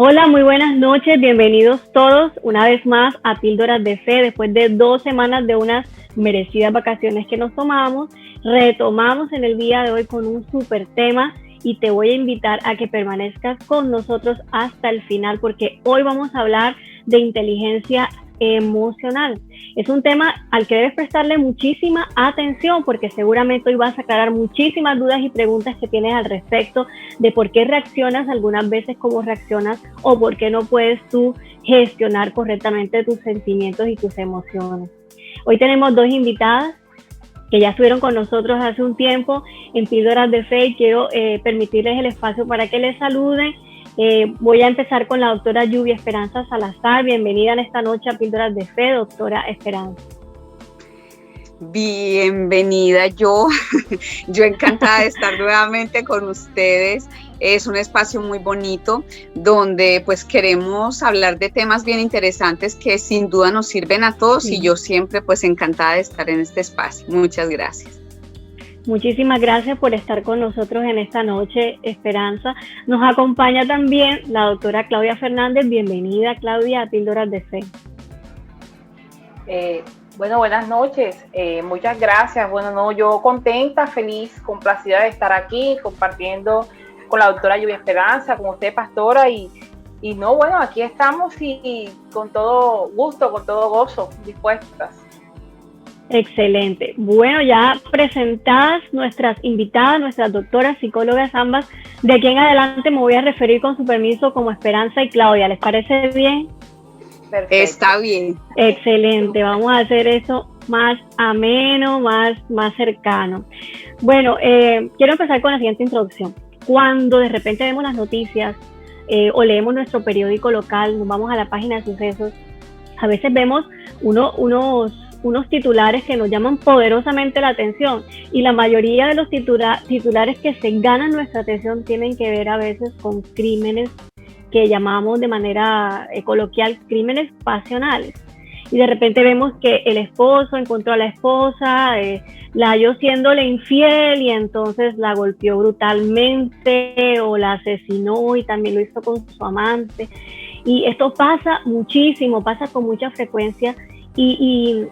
Hola, muy buenas noches, bienvenidos todos una vez más a Píldoras de Fe. Después de 2 semanas de unas merecidas vacaciones que nos tomamos, retomamos en el día de hoy con un súper tema y te voy a invitar a que permanezcas con nosotros hasta el final porque hoy vamos a hablar de inteligencia emocional. Es un tema al que debes prestarle muchísima atención porque seguramente hoy vas a aclarar muchísimas dudas y preguntas que tienes al respecto de por qué reaccionas algunas veces como reaccionas o por qué no puedes tú gestionar correctamente tus sentimientos y tus emociones. Hoy tenemos dos invitadas que ya estuvieron con nosotros hace un tiempo en Píldoras de Fe y quiero permitirles el espacio para que les saluden. Voy a empezar con la doctora Lluvia Esperanza Salazar. Bienvenida en esta noche a Píldoras de Fe, doctora Esperanza. Bienvenida yo encantada de estar nuevamente con ustedes. Es un espacio muy bonito donde pues queremos hablar de temas bien interesantes que sin duda nos sirven a todos y yo siempre pues encantada de estar en este espacio. Muchas gracias. Muchísimas gracias por estar con nosotros en esta noche, Esperanza. Nos acompaña también la doctora Claudia Fernández. Bienvenida, Claudia, a Píldoras de Fe. Bueno, buenas noches. Muchas gracias. Bueno, no, yo contenta, feliz, complacida de estar aquí compartiendo con la doctora Lluvia Esperanza, con usted, pastora, y no, bueno, aquí estamos y con todo gusto, con todo gozo, dispuestas. Excelente. Bueno, ya presentadas nuestras invitadas, nuestras doctoras, psicólogas ambas, de aquí en adelante me voy a referir con su permiso como Esperanza y Claudia. ¿Les parece bien? Perfecto. Está bien. Excelente. Vamos a hacer eso más ameno, más cercano. Bueno, quiero empezar con la siguiente introducción. Cuando de repente vemos las noticias o leemos nuestro periódico local, nos vamos a la página de sucesos, a veces vemos unos titulares que nos llaman poderosamente la atención y la mayoría de los titulares que se ganan nuestra atención tienen que ver a veces con crímenes que llamamos de manera coloquial crímenes pasionales. Y de repente vemos que el esposo encontró a la esposa, la halló siéndole infiel y entonces la golpeó brutalmente o la asesinó y también lo hizo con su amante. Y esto pasa muchísimo, pasa con mucha frecuencia y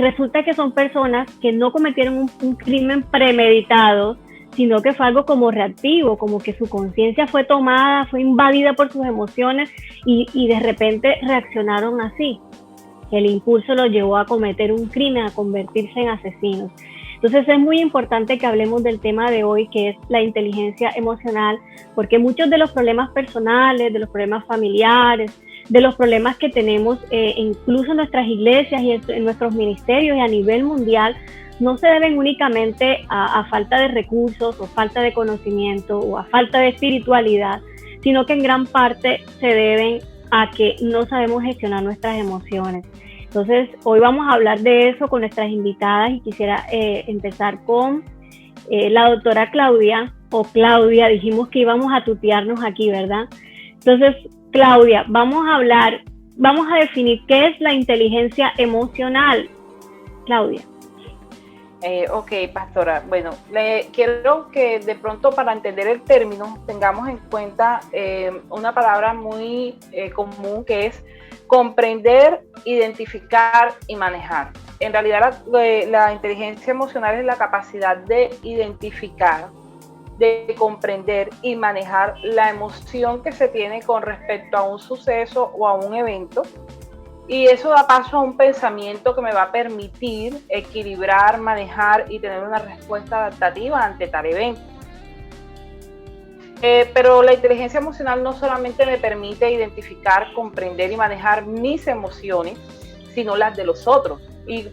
resulta que son personas que no cometieron un crimen premeditado, sino que fue algo como reactivo, como que su conciencia fue tomada, fue invadida por sus emociones y de repente reaccionaron así. El impulso los llevó a cometer un crimen, a convertirse en asesinos. Entonces es muy importante que hablemos del tema de hoy, que es la inteligencia emocional, porque muchos de los problemas personales, de los problemas familiares, de los problemas que tenemos incluso en nuestras iglesias y en nuestros ministerios y a nivel mundial, no se deben únicamente a falta de recursos o falta de conocimiento o a falta de espiritualidad, sino que en gran parte se deben a que no sabemos gestionar nuestras emociones. Entonces, hoy vamos a hablar de eso con nuestras invitadas y quisiera empezar con la doctora Claudia, o Claudia, dijimos que íbamos a tutearnos aquí, ¿verdad? Entonces, Claudia, vamos a definir qué es la inteligencia emocional. Claudia. Ok, pastora. Bueno, quiero que de pronto para entender el término tengamos en cuenta una palabra muy común que es comprender, identificar y manejar. En realidad la inteligencia emocional es la capacidad de identificar, de comprender y manejar la emoción que se tiene con respecto a un suceso o a un evento. Y eso da paso a un pensamiento que me va a permitir equilibrar, manejar y tener una respuesta adaptativa ante tal evento. Pero la inteligencia emocional no solamente me permite identificar, comprender y manejar mis emociones, sino las de los otros. Y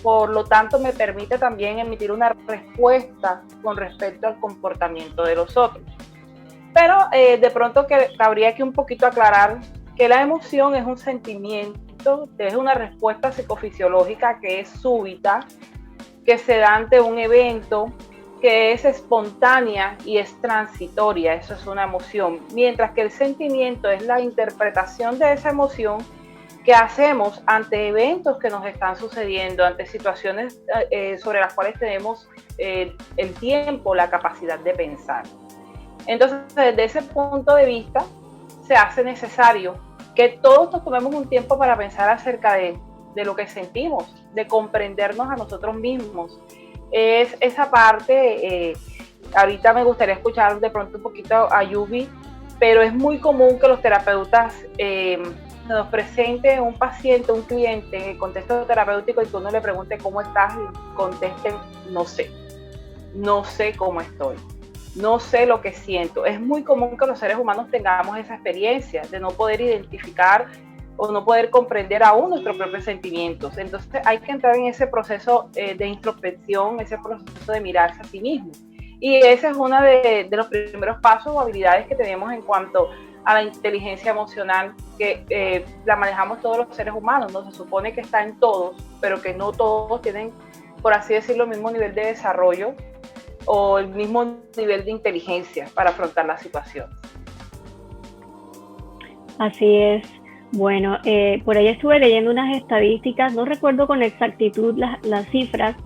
por lo tanto me permite también emitir una respuesta con respecto al comportamiento de los otros. Pero de pronto habría que un poquito aclarar que la emoción es un sentimiento, es una respuesta psicofisiológica que es súbita, que se da ante un evento, que es espontánea y es transitoria, eso es una emoción, mientras que el sentimiento es la interpretación de esa emoción que hacemos ante eventos que nos están sucediendo, ante situaciones sobre las cuales tenemos el tiempo, la capacidad de pensar. Entonces, desde ese punto de vista, se hace necesario que todos nos tomemos un tiempo para pensar acerca de lo que sentimos, de comprendernos a nosotros mismos. Es esa parte, ahorita me gustaría escuchar de pronto un poquito a Yubi, pero es muy común que los terapeutas nos presenten un paciente, un cliente en el contexto terapéutico y que uno le pregunte cómo estás y contesten no sé cómo estoy, no sé lo que siento. Es muy común que los seres humanos tengamos esa experiencia de no poder identificar o no poder comprender aún nuestros propios sentimientos. Entonces hay que entrar en ese proceso de introspección, ese proceso de mirarse a sí mismo. Y ese es uno de los primeros pasos o habilidades que tenemos en cuanto a la inteligencia emocional, que la manejamos todos los seres humanos, ¿no? Se supone que está en todos, pero que no todos tienen, por así decirlo, el mismo nivel de desarrollo o el mismo nivel de inteligencia para afrontar la situación. Así es. Bueno, por ahí estuve leyendo unas estadísticas, no recuerdo con exactitud las cifras,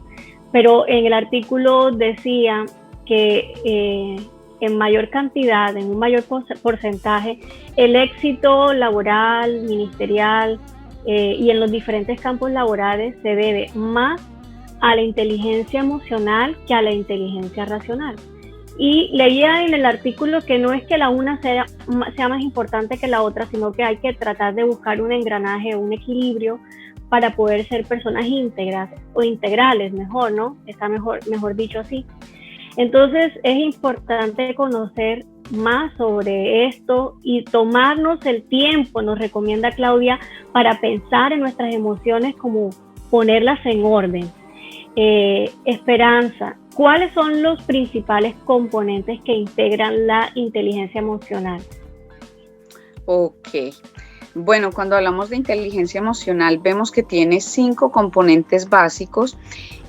pero en el artículo decía que en mayor cantidad, en un mayor porcentaje, el éxito laboral, ministerial y en los diferentes campos laborales se debe más a la inteligencia emocional que a la inteligencia racional. Y leía en el artículo que no es que la una sea más importante que la otra, sino que hay que tratar de buscar un engranaje, un equilibrio para poder ser personas íntegras o integrales, mejor, ¿no? Está mejor dicho así. Entonces es importante conocer más sobre esto y tomarnos el tiempo, nos recomienda Claudia, para pensar en nuestras emociones, como ponerlas en orden. Esperanza, ¿cuáles son los principales componentes que integran la inteligencia emocional? Ok. Bueno, cuando hablamos de inteligencia emocional, vemos que tiene 5 componentes básicos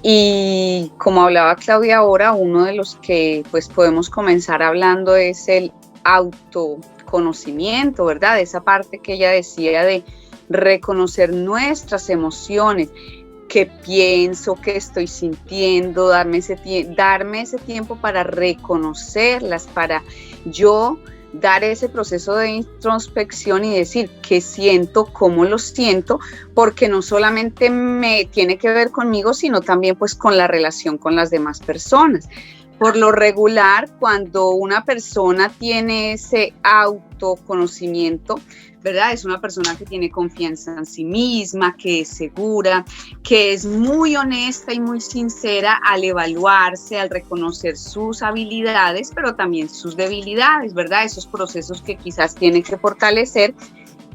y como hablaba Claudia ahora, uno de los que pues podemos comenzar hablando es el autoconocimiento, ¿verdad? Esa parte que ella decía de reconocer nuestras emociones, qué pienso, qué estoy sintiendo, darme ese tiempo para reconocerlas, para yo dar ese proceso de introspección y decir qué siento, cómo lo siento, porque no solamente me tiene que ver conmigo, sino también pues con la relación con las demás personas. Por lo regular, cuando una persona tiene ese autoconocimiento, ¿verdad? Es una persona que tiene confianza en sí misma, que es segura, que es muy honesta y muy sincera al evaluarse, al reconocer sus habilidades, pero también sus debilidades, ¿verdad? Esos procesos que quizás tiene que fortalecer.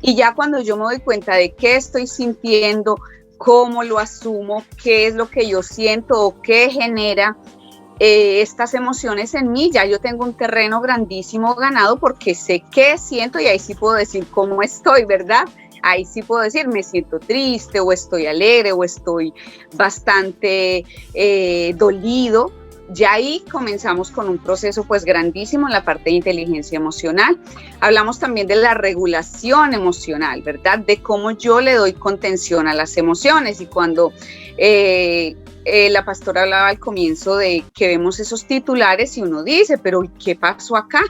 Y ya cuando yo me doy cuenta de qué estoy sintiendo, cómo lo asumo, qué es lo que yo siento o qué genera estas emociones en mí, ya yo tengo un terreno grandísimo ganado porque sé qué siento y ahí sí puedo decir cómo estoy, ¿verdad? Ahí sí puedo decir me siento triste o estoy alegre o estoy bastante dolido. Ya ahí comenzamos con un proceso pues grandísimo en la parte de inteligencia emocional. Hablamos también de la regulación emocional, ¿verdad? De cómo yo le doy contención a las emociones y cuando la pastora hablaba al comienzo de que vemos esos titulares y uno dice, pero ¿qué pasó acá?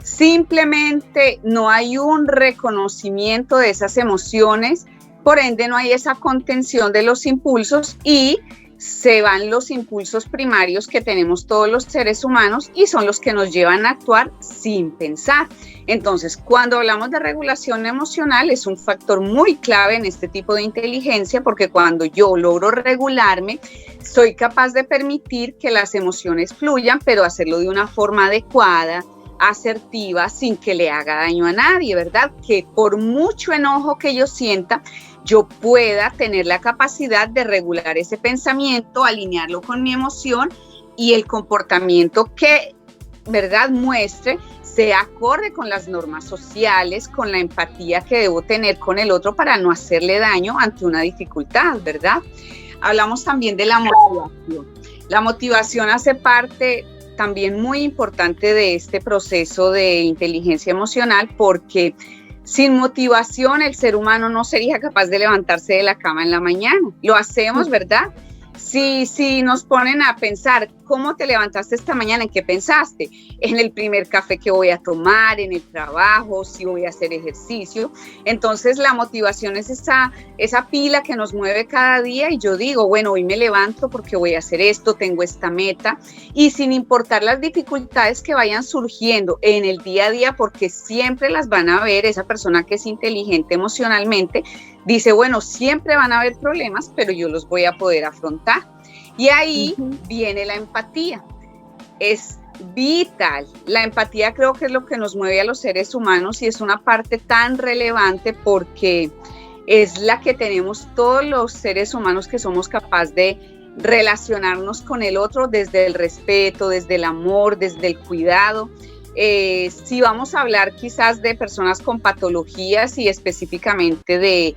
Simplemente no hay un reconocimiento de esas emociones, por ende no hay esa contención de los impulsos y se van los impulsos primarios que tenemos todos los seres humanos y son los que nos llevan a actuar sin pensar. Entonces, cuando hablamos de regulación emocional es un factor muy clave en este tipo de inteligencia porque cuando yo logro regularme, soy capaz de permitir que las emociones fluyan, pero hacerlo de una forma adecuada, asertiva, sin que le haga daño a nadie, ¿verdad? Que por mucho enojo que yo sienta, yo pueda tener la capacidad de regular ese pensamiento, alinearlo con mi emoción y el comportamiento que, ¿verdad?, muestre sea acorde con las normas sociales, con la empatía que debo tener con el otro para no hacerle daño ante una dificultad, ¿verdad? Hablamos también de la motivación. La motivación hace parte también muy importante de este proceso de inteligencia emocional porque sin motivación el ser humano no sería capaz de levantarse de la cama en la mañana. Lo hacemos, ¿verdad? Si nos ponen a pensar cómo te levantaste esta mañana, en qué pensaste, en el primer café que voy a tomar, en el trabajo, si voy a hacer ejercicio. Entonces la motivación es esa pila que nos mueve cada día, y yo digo, bueno, hoy me levanto porque voy a hacer esto, tengo esta meta, y sin importar las dificultades que vayan surgiendo en el día a día, porque siempre las van a ver. Esa persona que es inteligente emocionalmente dice, bueno, siempre van a haber problemas, pero yo los voy a poder afrontar. Y ahí viene la empatía. Es vital. La empatía creo que es lo que nos mueve a los seres humanos, y es una parte tan relevante porque es la que tenemos todos los seres humanos, que somos capaces de relacionarnos con el otro desde el respeto, desde el amor, desde el cuidado. Si vamos a hablar quizás de personas con patologías, y específicamente de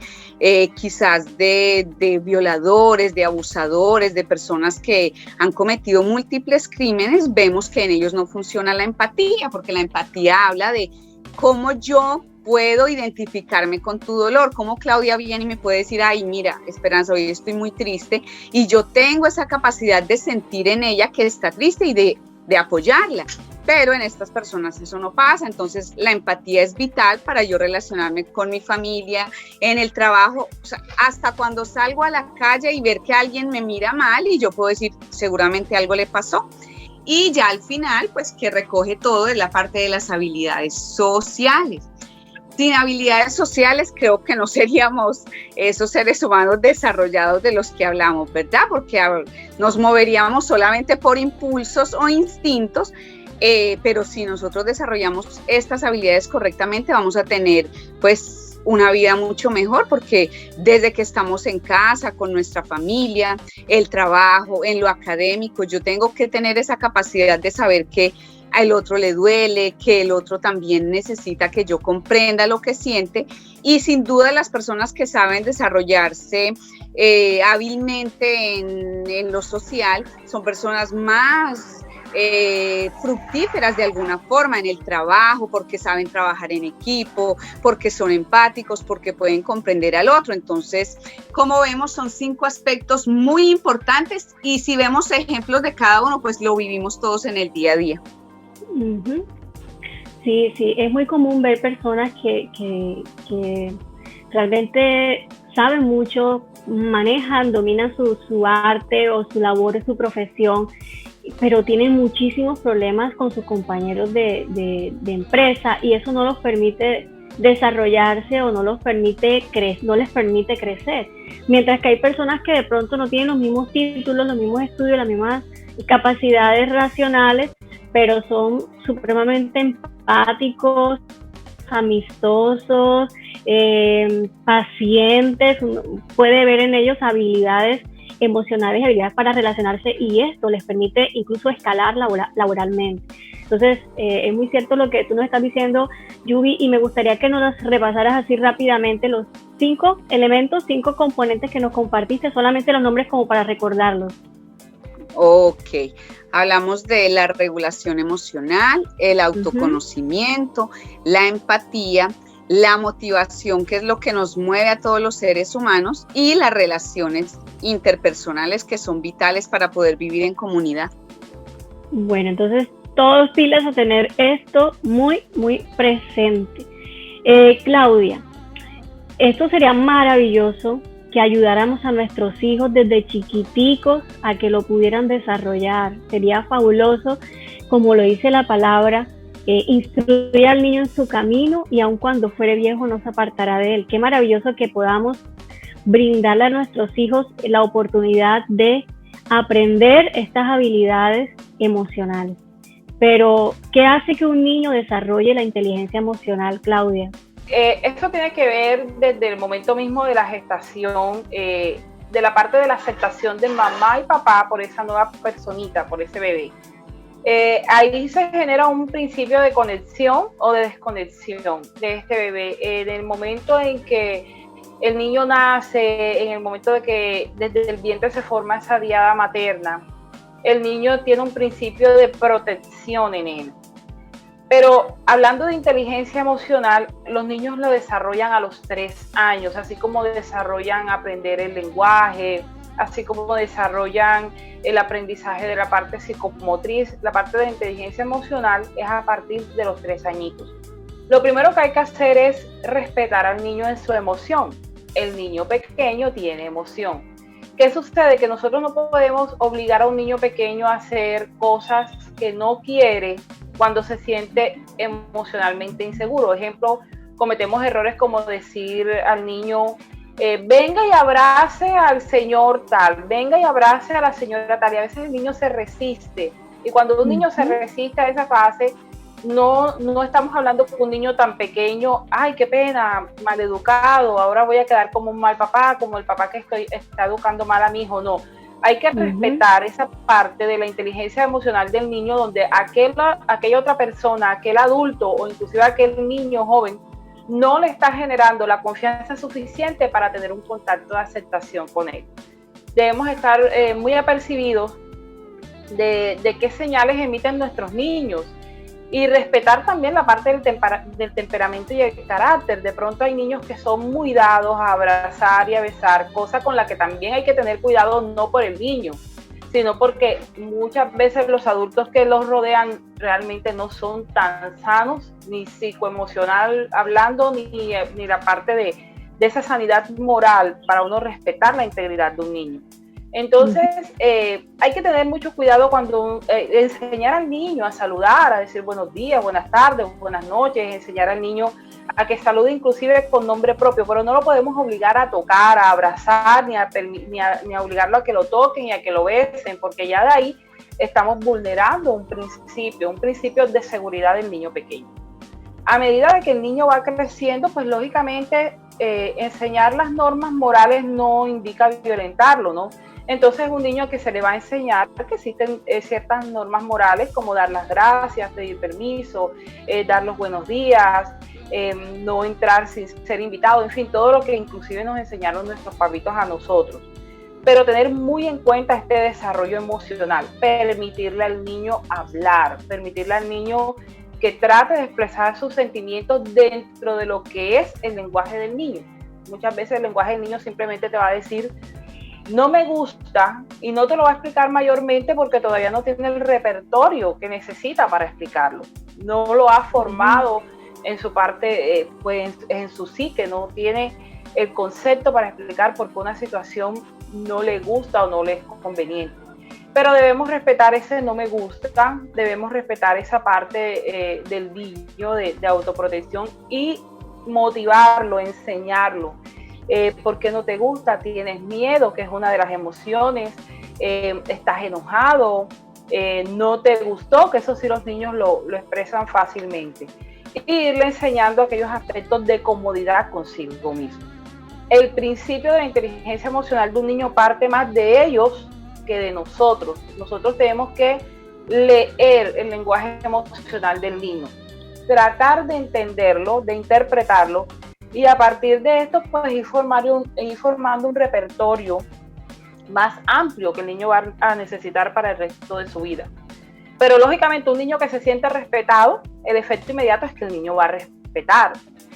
quizás de violadores, de abusadores, de personas que han cometido múltiples crímenes, vemos que en ellos no funciona la empatía, porque la empatía habla de cómo yo puedo identificarme con tu dolor, cómo Claudia viene y me puede decir, ay, mira, Esperanza, hoy estoy muy triste, y yo tengo esa capacidad de sentir en ella que está triste y de apoyarla. Pero en estas personas eso no pasa. Entonces la empatía es vital para yo relacionarme con mi familia, en el trabajo, o sea, hasta cuando salgo a la calle y ver que alguien me mira mal, y yo puedo decir, seguramente algo le pasó. Y ya al final, pues que recoge todo, es la parte de las habilidades sociales. Sin habilidades sociales creo que no seríamos esos seres humanos desarrollados de los que hablamos, ¿verdad? Porque nos moveríamos solamente por impulsos o instintos. Pero si nosotros desarrollamos estas habilidades correctamente, vamos a tener pues una vida mucho mejor, porque desde que estamos en casa, con nuestra familia, el trabajo, en lo académico, yo tengo que tener esa capacidad de saber que al otro le duele, que el otro también necesita que yo comprenda lo que siente. Y sin duda las personas que saben desarrollarse hábilmente en lo social son personas más fructíferas de alguna forma en el trabajo, porque saben trabajar en equipo, porque son empáticos, porque pueden comprender al otro. Entonces, como vemos, son 5 aspectos muy importantes, y si vemos ejemplos de cada uno, pues lo vivimos todos en el día a día. Sí, es muy común ver personas que realmente saben mucho, manejan, dominan su arte o su labor, su profesión, pero tienen muchísimos problemas con sus compañeros de empresa, y eso no los permite desarrollarse o no les permite crecer. Mientras que hay personas que de pronto no tienen los mismos títulos, los mismos estudios, las mismas capacidades racionales, pero son supremamente empáticos, amistosos, pacientes. Uno puede ver en ellos habilidades emocionales, habilidades para relacionarse, y esto les permite incluso escalar laboralmente. Entonces, es muy cierto lo que tú nos estás diciendo, Yubi, y me gustaría que nos repasaras así rápidamente los 5 elementos, 5 componentes que nos compartiste, solamente los nombres como para recordarlos. Ok, hablamos de la regulación emocional, el autoconocimiento, la empatía, la motivación, que es lo que nos mueve a todos los seres humanos, y las relaciones interpersonales, que son vitales para poder vivir en comunidad. Bueno, entonces todos pilas a tener esto muy, muy presente. Claudia, esto sería maravilloso que ayudáramos a nuestros hijos desde chiquiticos a que lo pudieran desarrollar. Sería fabuloso, como lo dice la palabra, instruir al niño en su camino, y aun cuando fuere viejo no se apartará de él. Qué maravilloso que podamos brindarle a nuestros hijos la oportunidad de aprender estas habilidades emocionales. Pero, ¿qué hace que un niño desarrolle la inteligencia emocional, Claudia? Esto tiene que ver desde el momento mismo de la gestación, de la parte de la aceptación de mamá y papá por esa nueva personita, por ese bebé. Ahí se genera un principio de conexión o de desconexión de este bebé. En el momento en que el niño nace, en el momento de que desde el vientre se forma esa diada materna, el niño tiene un principio de protección en él. Pero hablando de inteligencia emocional, los niños lo desarrollan a los 3 años, así como desarrollan aprender el lenguaje, así como desarrollan el aprendizaje de la parte psicomotriz, la parte de inteligencia emocional es a partir de los 3 añitos. Lo primero que hay que hacer es respetar al niño en su emoción. El niño pequeño tiene emoción. ¿Qué sucede? Que nosotros no podemos obligar a un niño pequeño a hacer cosas que no quiere cuando se siente emocionalmente inseguro. Ejemplo, cometemos errores como decir al niño, venga y abrace al señor tal, venga y abrace a la señora tal, y a veces el niño se resiste. Y cuando un niño se resiste a esa fase, no estamos hablando con un niño tan pequeño, ay, qué pena, maleducado, ahora voy a quedar como un mal papá, como el papá que está educando mal a mi hijo. No, hay que respetar esa parte de la inteligencia emocional del niño, donde aquella otra persona, aquel adulto o inclusive aquel niño joven no le está generando la confianza suficiente para tener un contacto de aceptación con él. Debemos estar muy apercibidos de qué señales emiten nuestros niños, y respetar también la parte del temperamento y el carácter. De pronto hay niños que son muy dados a abrazar y a besar, cosa con la que también hay que tener cuidado, no por el niño, sino porque muchas veces los adultos que los rodean realmente no son tan sanos, ni psicoemocional hablando, ni la parte de esa sanidad moral para uno respetar la integridad de un niño. Entonces, hay que tener mucho cuidado cuando enseñar al niño a saludar, a decir buenos días, buenas tardes, buenas noches, enseñar al niño a que salude inclusive con nombre propio, pero no lo podemos obligar a tocar, a abrazar, ni a obligarlo a que lo toquen y a que lo besen, porque ya de ahí estamos vulnerando un principio de seguridad del niño pequeño. A medida de que el niño va creciendo, pues lógicamente enseñar las normas morales no indica violentarlo, ¿no? Entonces un niño que se le va a enseñar que existen ciertas normas morales, como dar las gracias, pedir permiso, dar los buenos días, no entrar sin ser invitado, en fin, todo lo que inclusive nos enseñaron nuestros papitos a nosotros. Pero tener muy en cuenta este desarrollo emocional, permitirle al niño hablar, permitirle al niño que trate de expresar sus sentimientos dentro de lo que es el lenguaje del niño. Muchas veces el lenguaje del niño simplemente te va a decir, no me gusta, y no te lo va a explicar mayormente porque todavía no tiene el repertorio que necesita para explicarlo. No lo ha formado en su parte, pues en su psique, no tiene el concepto para explicar por qué una situación no le gusta o no le es conveniente. Pero debemos respetar ese no me gusta, debemos respetar esa parte del niño de autoprotección y motivarlo, enseñarlo. ¿Por qué no te gusta? ¿Tienes miedo? Que es una de las emociones. ¿Estás enojado? ¿No te gustó? Que eso sí los niños lo expresan fácilmente. Y irle enseñando aquellos aspectos de comodidad consigo mismo. El principio de la inteligencia emocional de un niño parte más de ellos que de nosotros. Nosotros tenemos que leer el lenguaje emocional del niño, tratar de entenderlo, de interpretarlo, y a partir de esto pues ir formando un repertorio más amplio que el niño va a necesitar para el resto de su vida. Pero lógicamente un niño que se siente respetado, el efecto inmediato es que el niño va a respetar.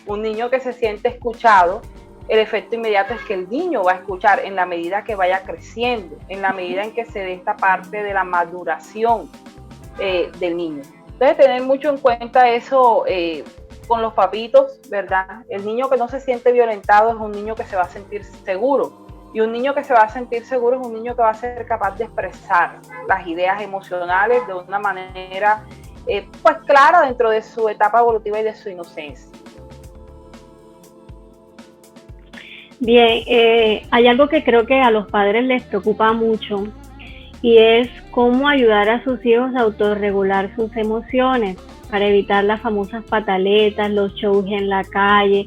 Un niño que se siente escuchado, el efecto inmediato es que el niño va a escuchar en la medida que vaya creciendo, en la medida en que se dé esta parte de la maduración del niño. Entonces tener mucho en cuenta eso con los papitos, ¿verdad? El niño que no se siente violentado es un niño que se va a sentir seguro. Y un niño que se va a sentir seguro es un niño que va a ser capaz de expresar las ideas emocionales de una manera pues clara dentro de su etapa evolutiva y de su inocencia. Bien, hay algo que creo que a los padres les preocupa mucho y es cómo ayudar a sus hijos a autorregular sus emociones para evitar las famosas pataletas, los shows en la calle.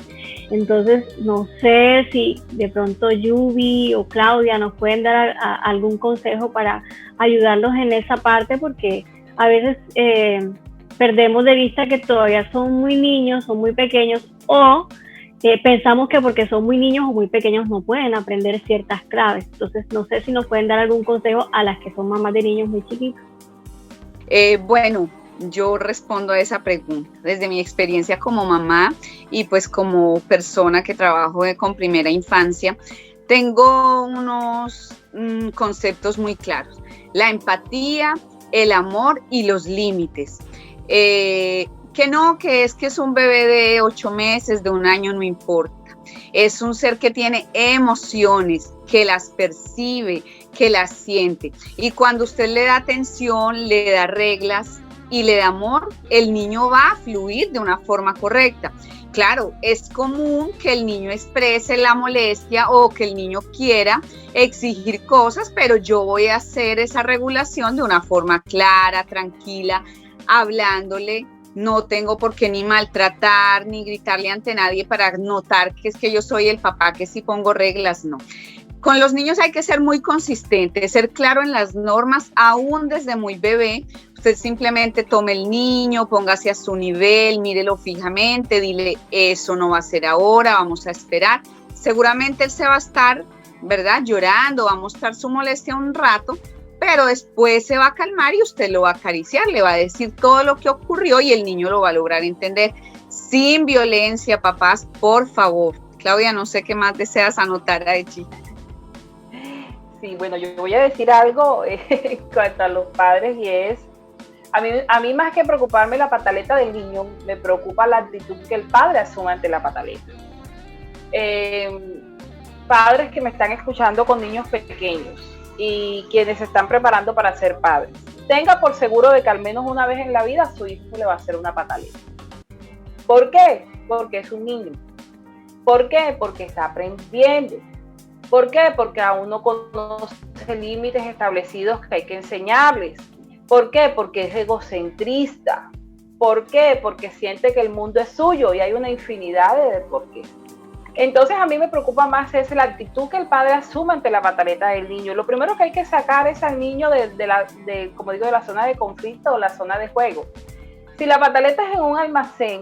Entonces, no sé si de pronto Yubi o Claudia nos pueden dar algún consejo para ayudarlos en esa parte, porque a veces perdemos de vista que todavía son muy niños, son muy pequeños, o pensamos que porque son muy niños o muy pequeños no pueden aprender ciertas claves. Entonces, no sé si nos pueden dar algún consejo a las que son mamás de niños muy chiquitos. Bueno, yo respondo a esa pregunta desde mi experiencia como mamá y pues como persona que trabajo con primera infancia. tengo unos conceptos muy claros: la empatía, el amor y los límites. Que es un bebé de 8 meses, de 1 año, no importa. Es un ser que tiene emociones, que las percibe, que las siente. Y cuando usted le da atención, le da reglas y le da amor, el niño va a fluir de una forma correcta. Claro, es común que el niño exprese la molestia o que el niño quiera exigir cosas, pero yo voy a hacer esa regulación de una forma clara, tranquila, hablándole. No tengo por qué ni maltratar ni gritarle ante nadie para notar que es que yo soy el papá, que si pongo reglas, no. Con los niños hay que ser muy consistente, ser claro en las normas, aún desde muy bebé. Usted simplemente tome el niño, póngase a su nivel, mírelo fijamente, dile: eso no va a ser ahora, vamos a esperar. Seguramente él se va a estar, ¿verdad?, llorando, va a mostrar su molestia un rato, pero después se va a calmar y usted lo va a acariciar, le va a decir todo lo que ocurrió y el niño lo va a lograr entender sin violencia. Papás, por favor. Claudia, no sé qué más deseas anotar allí. Sí, bueno, yo voy a decir algo en cuanto a los padres, y es, a mí más que preocuparme la pataleta del niño, me preocupa la actitud que el padre asume ante la pataleta. Padres que me están escuchando con niños pequeños y quienes se están preparando para ser padres, tenga por seguro de que al menos una vez en la vida a su hijo le va a hacer una pataleta. ¿Por qué? Porque es un niño. ¿Por qué? Porque está aprendiendo. ¿Por qué? Porque aún no conoce límites establecidos que hay que enseñarles. ¿Por qué? Porque es egocentrista. ¿Por qué? Porque siente que el mundo es suyo, y hay una infinidad de por qué. Entonces a mí me preocupa más es la actitud que el padre asume ante la pataleta del niño. Lo primero que hay que sacar es al niño de la zona de conflicto o la zona de juego. Si la pataleta es en un almacén,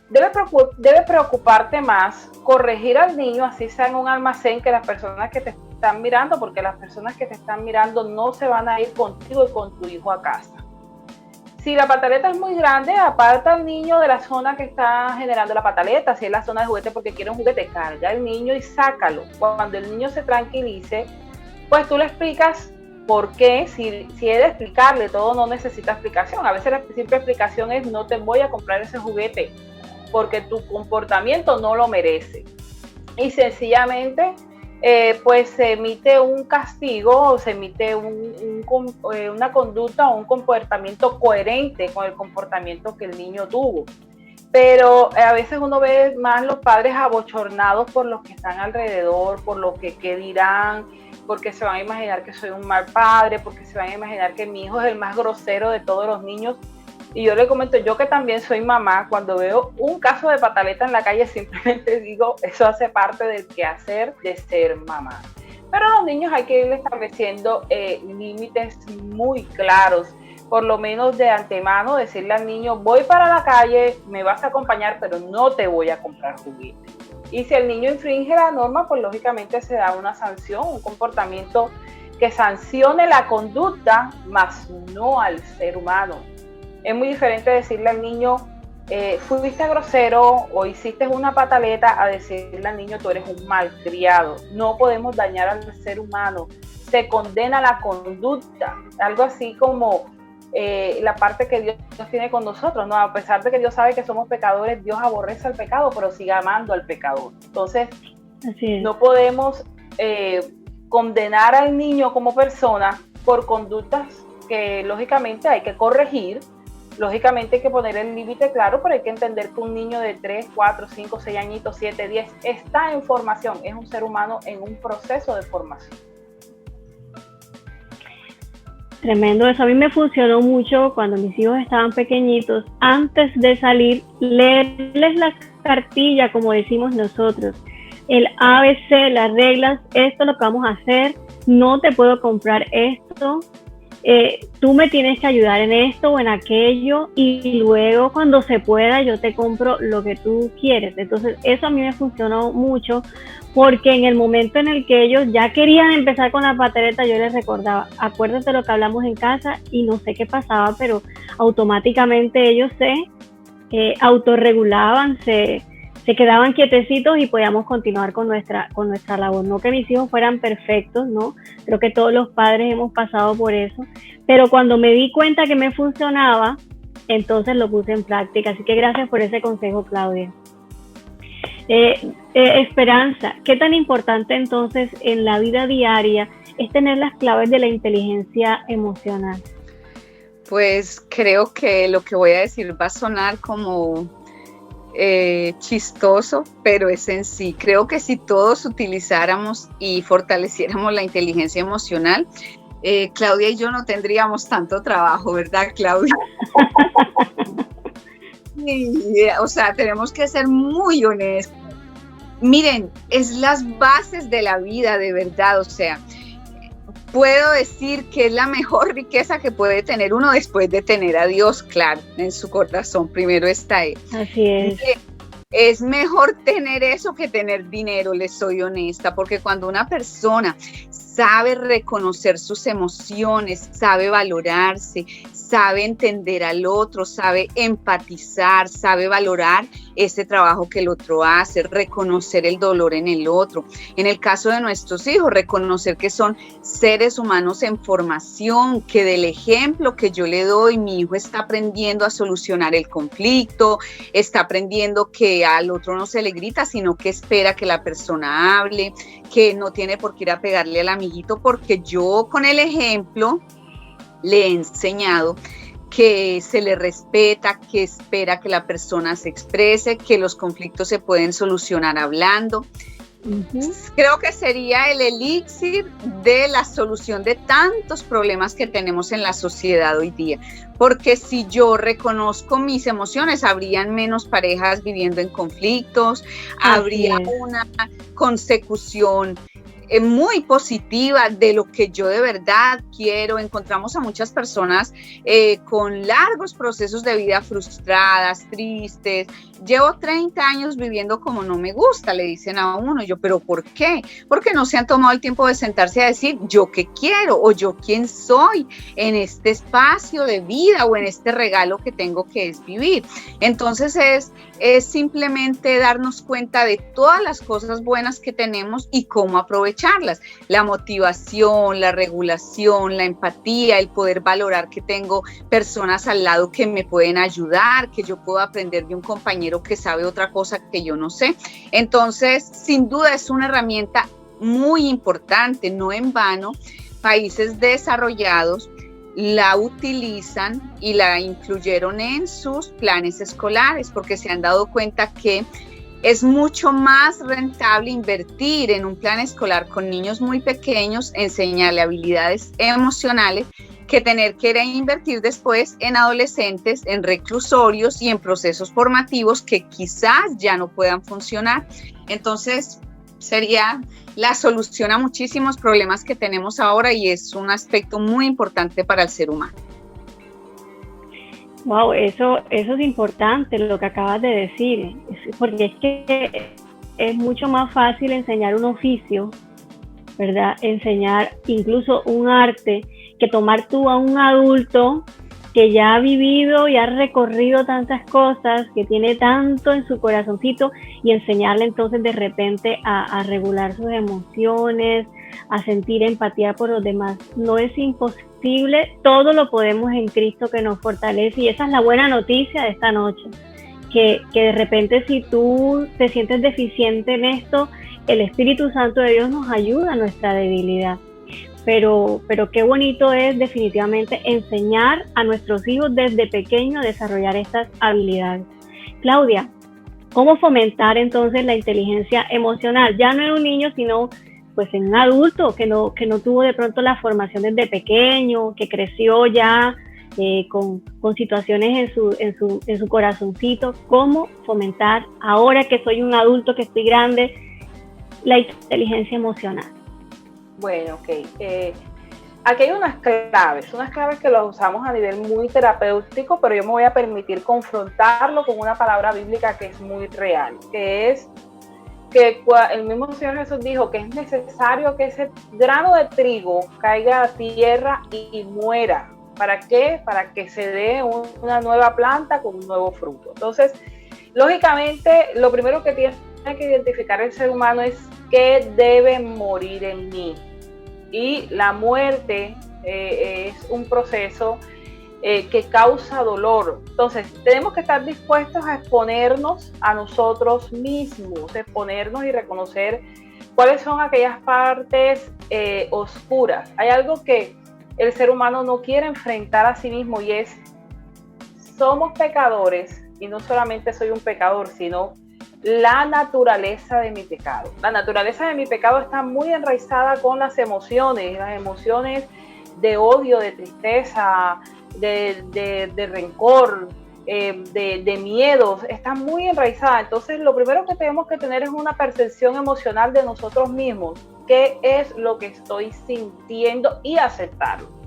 debe preocuparte más corregir al niño, así sea en un almacén, que las personas que te están mirando, porque las personas que te están mirando no se van a ir contigo y con tu hijo a casa. Si la pataleta es muy grande, aparta al niño de la zona que está generando la pataleta. Si es la zona de juguete porque quiere un juguete, carga al niño y sácalo. Cuando el niño se tranquilice, pues tú le explicas por qué. Si he de explicarle todo, no necesita explicación. A veces la simple explicación es: no te voy a comprar ese juguete porque tu comportamiento no lo merece. Y sencillamente pues se emite un castigo, o se emite una conducta o un comportamiento coherente con el comportamiento que el niño tuvo. Pero a veces uno ve más los padres abochornados por los que están alrededor, por lo que dirán, porque se van a imaginar que soy un mal padre, porque se van a imaginar que mi hijo es el más grosero de todos los niños. Y yo le comento, yo que también soy mamá, cuando veo un caso de pataleta en la calle, simplemente digo: eso hace parte del quehacer de ser mamá. Pero a los niños hay que ir estableciendo límites muy claros, por lo menos de antemano, decirle al niño: voy para la calle, me vas a acompañar, pero no te voy a comprar juguetes. Y si el niño infringe la norma, pues lógicamente se da una sanción, un comportamiento que sancione la conducta, más no al ser humano. Es muy diferente decirle al niño: fuiste grosero o hiciste una pataleta, a decirle al niño: tú eres un malcriado. No podemos dañar al ser humano. Se condena la conducta. Algo así como la parte que Dios tiene con nosotros, ¿no? A pesar de que Dios sabe que somos pecadores, Dios aborrece al pecado, pero sigue amando al pecador. Entonces, no podemos condenar al niño como persona por conductas que lógicamente hay que corregir. Lógicamente hay que poner el límite claro, pero hay que entender que un niño de 3, 4, 5, 6 añitos, 7, 10, está en formación, es un ser humano en un proceso de formación. Tremendo, eso a mí me funcionó mucho cuando mis hijos estaban pequeñitos. Antes de salir, leerles la cartilla, como decimos nosotros, el ABC, las reglas: esto es lo que vamos a hacer, no te puedo comprar esto, tú me tienes que ayudar en esto o en aquello, y luego cuando se pueda yo te compro lo que tú quieres. Entonces eso a mí me funcionó mucho, porque en el momento en el que ellos ya querían empezar con la pataleta, yo les recordaba: acuérdate lo que hablamos en casa, y no sé qué pasaba, pero automáticamente ellos se autorregulaban, se se quedaban quietecitos y podíamos continuar con nuestra labor. No que mis hijos fueran perfectos, ¿no? Creo que todos los padres hemos pasado por eso, pero cuando me di cuenta que me funcionaba, entonces lo puse en práctica. Así que gracias por ese consejo, Claudia. Esperanza, ¿qué tan importante entonces en la vida diaria es tener las claves de la inteligencia emocional? Pues creo que lo que voy a decir va a sonar como chistoso, pero es en sí. Creo que si todos utilizáramos y fortaleciéramos la inteligencia emocional, Claudia y yo no tendríamos tanto trabajo, ¿verdad, Claudia? O sea, tenemos que ser muy honestos. Miren, es las bases de la vida, de verdad. O sea, puedo decir que es la mejor riqueza que puede tener uno después de tener a Dios, claro, en su corazón. Primero está Él. Así es. Es mejor tener eso que tener dinero, les soy honesta, porque cuando una persona sabe reconocer sus emociones, sabe valorarse, sabe entender al otro, sabe empatizar, sabe valorar ese trabajo que el otro hace, reconocer el dolor en el otro. En el caso de nuestros hijos, reconocer que son seres humanos en formación, que del ejemplo que yo le doy, mi hijo está aprendiendo a solucionar el conflicto, está aprendiendo que al otro no se le grita, sino que espera que la persona hable, que no tiene por qué ir a pegarle al amiguito, porque yo con el ejemplo le he enseñado que se le respeta, que espera que la persona se exprese, que los conflictos se pueden solucionar hablando. Uh-huh. Creo que sería el elixir de la solución de tantos problemas que tenemos en la sociedad hoy día, porque si yo reconozco mis emociones, habrían menos parejas viviendo en conflictos, habría una consecución muy positiva de lo que yo de verdad quiero. Encontramos a muchas personas con largos procesos de vida frustradas, tristes. Llevo 30 años viviendo como no me gusta, le dicen a uno. Yo, ¿pero por qué? Porque no se han tomado el tiempo de sentarse a decir yo qué quiero o yo quién soy en este espacio de vida o en este regalo que tengo que es vivir. Entonces es simplemente darnos cuenta de todas las cosas buenas que tenemos y cómo aprovecharlas. La motivación, la regulación, la empatía, el poder valorar que tengo personas al lado que me pueden ayudar, que yo puedo aprender de un compañero que sabe otra cosa que yo no sé. Entonces, sin duda es una herramienta muy importante, no en vano. Países desarrollados la utilizan y la incluyeron en sus planes escolares porque se han dado cuenta que es mucho más rentable invertir en un plan escolar con niños muy pequeños, enseñarle habilidades emocionales, que tener que invertir después en adolescentes, en reclusorios y en procesos formativos que quizás ya no puedan funcionar. Entonces, sería la solución a muchísimos problemas que tenemos ahora y es un aspecto muy importante para el ser humano. Wow, eso es importante lo que acabas de decir, porque es que es mucho más fácil enseñar un oficio, ¿verdad? Enseñar incluso un arte, que tomar tú a un adulto que ya ha vivido y ha recorrido tantas cosas, que tiene tanto en su corazoncito, y enseñarle entonces de repente a regular sus emociones, a sentir empatía por los demás. No es imposible, todo lo podemos en Cristo que nos fortalece, y esa es la buena noticia de esta noche, que de repente si tú te sientes deficiente en esto, el Espíritu Santo de Dios nos ayuda a nuestra debilidad. Pero qué bonito es definitivamente enseñar a nuestros hijos desde pequeños a desarrollar estas habilidades. Claudia, ¿cómo fomentar entonces la inteligencia emocional? Ya no en un niño, sino pues en un adulto que no tuvo de pronto la formación desde pequeño, que creció ya con situaciones en su corazoncito. ¿Cómo fomentar, ahora que soy un adulto, que estoy grande, la inteligencia emocional? Bueno, ok. Aquí hay unas claves que las usamos a nivel muy terapéutico, pero yo me voy a permitir confrontarlo con una palabra bíblica que es muy real, que es que el mismo Señor Jesús dijo que es necesario que ese grano de trigo caiga a tierra y muera. ¿Para qué? Para que se dé una nueva planta con un nuevo fruto. Entonces, Lógicamente, lo primero que tiene que identificar el ser humano es qué debe morir en mí. Y la muerte es un proceso que causa dolor. Entonces, tenemos que estar dispuestos a exponernos a nosotros mismos, exponernos y reconocer cuáles son aquellas partes oscuras. Hay algo que el ser humano no quiere enfrentar a sí mismo y es, somos pecadores, y no solamente soy un pecador, sino la naturaleza de mi pecado. La naturaleza de mi pecado está muy enraizada con las emociones de odio, de tristeza, de rencor, de miedos, está muy enraizada. Entonces, lo primero que tenemos que tener es una percepción emocional de nosotros mismos. ¿Qué es lo que estoy sintiendo? Y aceptarlo.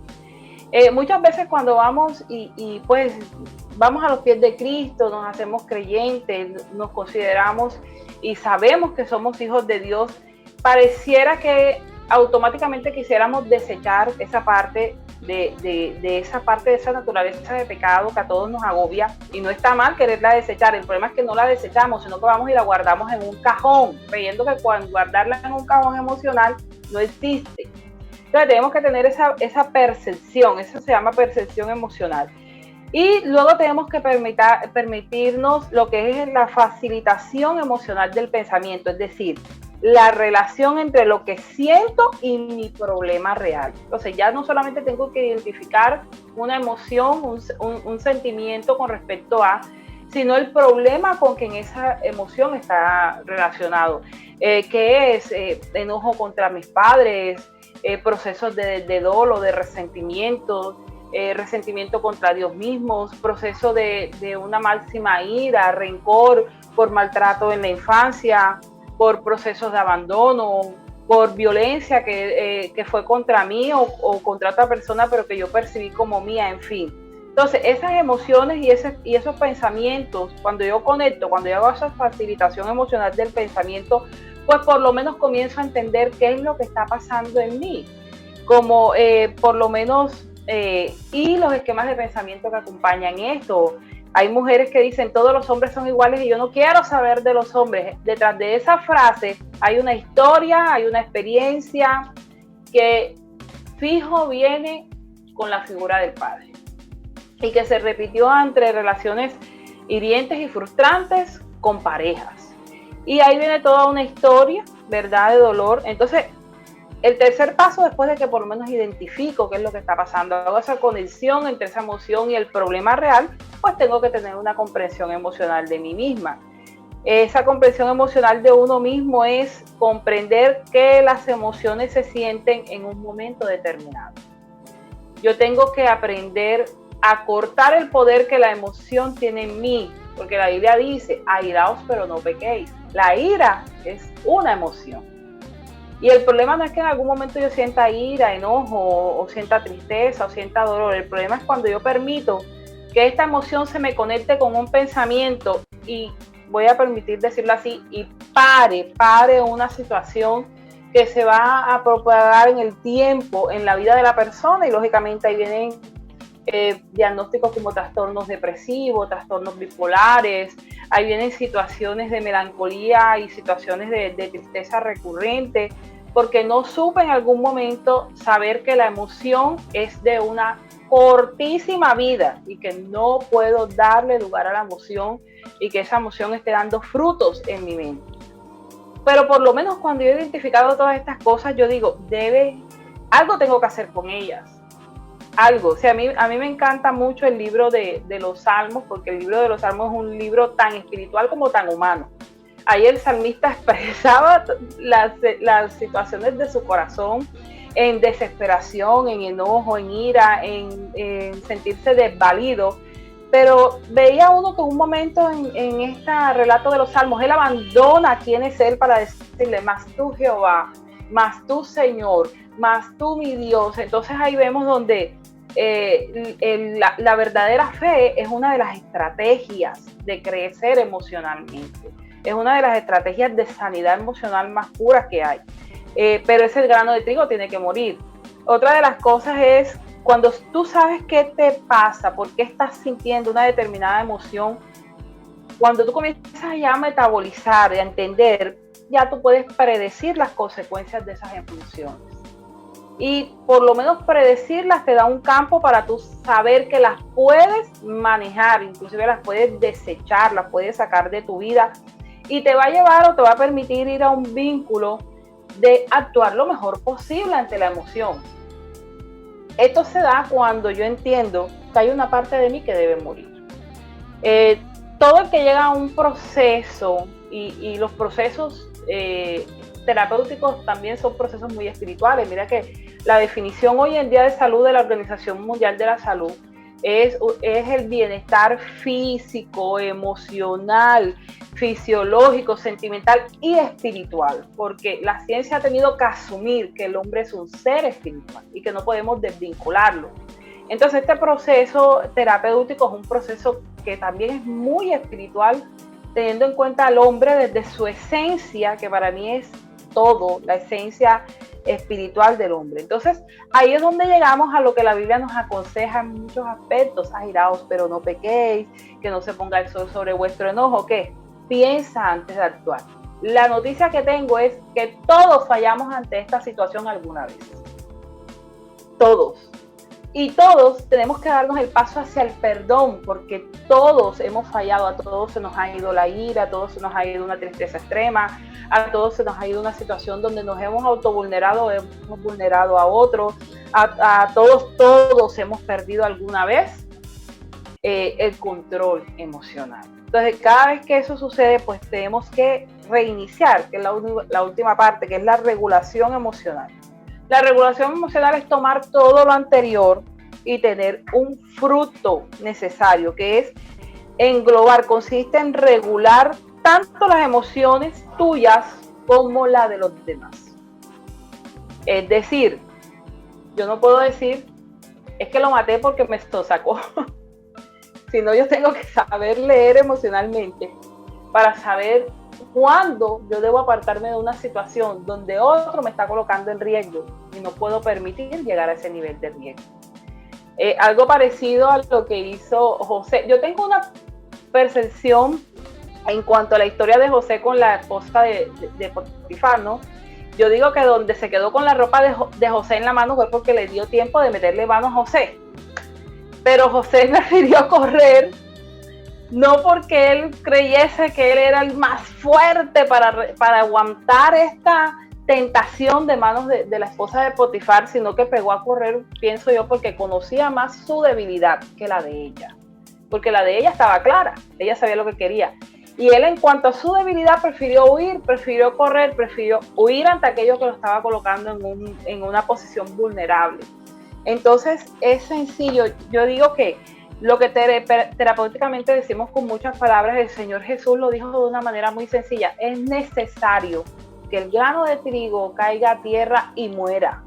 Muchas veces cuando vamos y pues vamos a los pies de Cristo, nos hacemos creyentes, nos consideramos y sabemos que somos hijos de Dios, pareciera que automáticamente quisiéramos desechar esa parte de esa naturaleza de pecado que a todos nos agobia, y no está mal quererla desechar. El problema es que no la desechamos, sino que vamos y la guardamos en un cajón, creyendo que cuando guardarla en un cajón emocional no existe. Entonces tenemos que tener esa percepción, eso se llama percepción emocional. Y luego tenemos que permitirnos lo que es la facilitación emocional del pensamiento, es decir, la relación entre lo que siento y mi problema real. Entonces ya no solamente tengo que identificar una emoción, un sentimiento con respecto a, sino el problema con que en esa emoción está relacionado, que es enojo contra mis padres, procesos de dolo, de resentimiento, resentimiento contra Dios mismo, proceso de una máxima ira, rencor por maltrato en la infancia, por procesos de abandono, por violencia que fue contra mí o contra otra persona, pero que yo percibí como mía, en fin. Entonces, esas emociones y esos pensamientos, cuando yo conecto, cuando yo hago esa facilitación emocional del pensamiento, pues por lo menos comienzo a entender qué es lo que está pasando en mí, como por lo menos, y los esquemas de pensamiento que acompañan esto. Hay mujeres que dicen todos los hombres son iguales y yo no quiero saber de los hombres. Detrás de esa frase hay una historia, hay una experiencia que fijo viene con la figura del padre y que se repitió entre relaciones hirientes y frustrantes con parejas. Y ahí viene toda una historia, ¿verdad?, de dolor. Entonces, el tercer paso, después de que por lo menos identifico qué es lo que está pasando, hago esa conexión entre esa emoción y el problema real, pues tengo que tener una comprensión emocional de mí misma. Esa comprensión emocional de uno mismo es comprender que las emociones se sienten en un momento determinado. Yo tengo que aprender a cortar el poder que la emoción tiene en mí, porque la Biblia dice, airaos pero no pequéis. La ira es una emoción. Y el problema no es que en algún momento yo sienta ira, enojo, o sienta tristeza, o sienta dolor. El problema es cuando yo permito que esta emoción se me conecte con un pensamiento y voy a permitir decirlo así, y pare una situación que se va a propagar en el tiempo, en la vida de la persona, y lógicamente ahí vienen diagnósticos como trastornos depresivos, trastornos bipolares, ahí vienen situaciones de melancolía y situaciones de tristeza recurrente, porque no supe en algún momento saber que la emoción es de una cortísima vida y que no puedo darle lugar a la emoción y que esa emoción esté dando frutos en mi mente. Pero por lo menos cuando yo he identificado todas estas cosas, yo digo, algo tengo que hacer con ellas. Algo. O sea, a mí me encanta mucho el libro de los Salmos, porque el libro de los Salmos es un libro tan espiritual como tan humano. Ahí el salmista expresaba las situaciones de su corazón en desesperación, en enojo, en ira, en sentirse desvalido. Pero veía uno que en un momento en este relato de los Salmos, él abandona quién es él para decirle, más tú Jehová, más tú Señor, más tú mi Dios. Entonces ahí vemos donde la verdadera fe es una de las estrategias de crecer emocionalmente. Es una de las estrategias de sanidad emocional más puras que hay. Pero ese grano de trigo tiene que morir. Otra de las cosas es cuando tú sabes qué te pasa, por qué estás sintiendo una determinada emoción, cuando tú comienzas ya a metabolizar y a entender, ya tú puedes predecir las consecuencias de esas emociones. Y por lo menos predecirlas te da un campo para tú saber que las puedes manejar, inclusive las puedes desechar, las puedes sacar de tu vida, y te va a llevar o te va a permitir ir a un vínculo de actuar lo mejor posible ante la emoción. Esto se da cuando yo entiendo que hay una parte de mí que debe morir. Todo el que llega a un proceso, y los procesos terapéuticos también son procesos muy espirituales. Mira que la definición hoy en día de salud de la Organización Mundial de la Salud es el bienestar físico, emocional, fisiológico, sentimental y espiritual, porque la ciencia ha tenido que asumir que el hombre es un ser espiritual y que no podemos desvincularlo. Entonces este proceso terapéutico es un proceso que también es muy espiritual, teniendo en cuenta al hombre desde su esencia, que para mí es todo, la esencia espiritual del hombre. Entonces ahí es donde llegamos a lo que la Biblia nos aconseja en muchos aspectos: airaos pero no pequéis, que no se ponga el sol sobre vuestro enojo, que piensa antes de actuar. La noticia que tengo es que todos fallamos ante esta situación alguna vez, todos. Y todos tenemos que darnos el paso hacia el perdón, porque todos hemos fallado, a todos se nos ha ido la ira, a todos se nos ha ido una tristeza extrema, a todos se nos ha ido una situación donde nos hemos autovulnerado, hemos vulnerado a otros, a todos hemos perdido alguna vez el control emocional. Entonces, cada vez que eso sucede, pues tenemos que reiniciar, que es la última parte, que es la regulación emocional. La regulación emocional es tomar todo lo anterior y tener un fruto necesario, que es englobar, consiste en regular tanto las emociones tuyas como la de los demás. Es decir, yo no puedo decir, es que lo maté porque me lo sacó, sino yo tengo que saber leer emocionalmente para saber cuándo yo debo apartarme de una situación donde otro me está colocando en riesgo y no puedo permitir llegar a ese nivel de riesgo. Algo parecido a lo que hizo José. Yo tengo una percepción en cuanto a la historia de José con la esposa de Potifar, ¿no? Yo digo que donde se quedó con la ropa de José en la mano fue porque le dio tiempo de meterle mano a José. Pero José prefirió correr, no porque él creyese que él era el más fuerte para aguantar esta tentación de manos de la esposa de Potifar, sino que pegó a correr, pienso yo, porque conocía más su debilidad que la de ella. Porque la de ella estaba clara, ella sabía lo que quería. Y él, en cuanto a su debilidad, prefirió huir, prefirió correr, prefirió huir ante aquello que lo estaba colocando en una posición vulnerable. Entonces, es sencillo. Yo digo que lo que terapéuticamente decimos con muchas palabras, el Señor Jesús lo dijo de una manera muy sencilla: es necesario que el grano de trigo caiga a tierra y muera.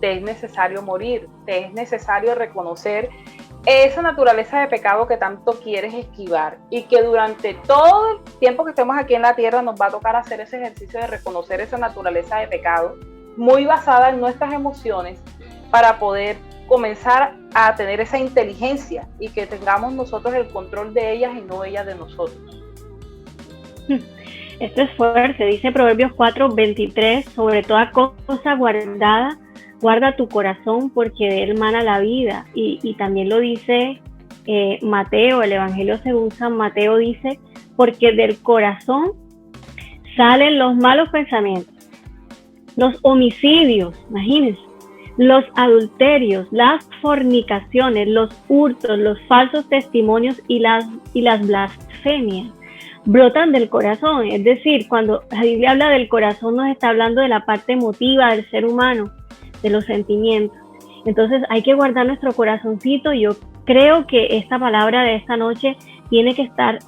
Te es necesario morir, te es necesario reconocer esa naturaleza de pecado que tanto quieres esquivar, y que durante todo el tiempo que estemos aquí en la tierra nos va a tocar hacer ese ejercicio de reconocer esa naturaleza de pecado, muy basada en nuestras emociones, para poder comenzar a tener esa inteligencia y que tengamos nosotros el control de ellas y no ellas de nosotros. Esto es fuerte. Dice Proverbios 4:23: sobre toda cosa guardada, guarda tu corazón, porque de él mana la vida. Y también lo dice Mateo, el Evangelio según San Mateo dice: porque del corazón salen los malos pensamientos, los homicidios, imagínense, los adulterios, las fornicaciones, los hurtos, los falsos testimonios y las blasfemias. Brotan del corazón. Es decir, cuando la Biblia habla del corazón, nos está hablando de la parte emotiva del ser humano, de los sentimientos. Entonces hay que guardar nuestro corazoncito. Yo creo que esta palabra de esta noche tiene que estar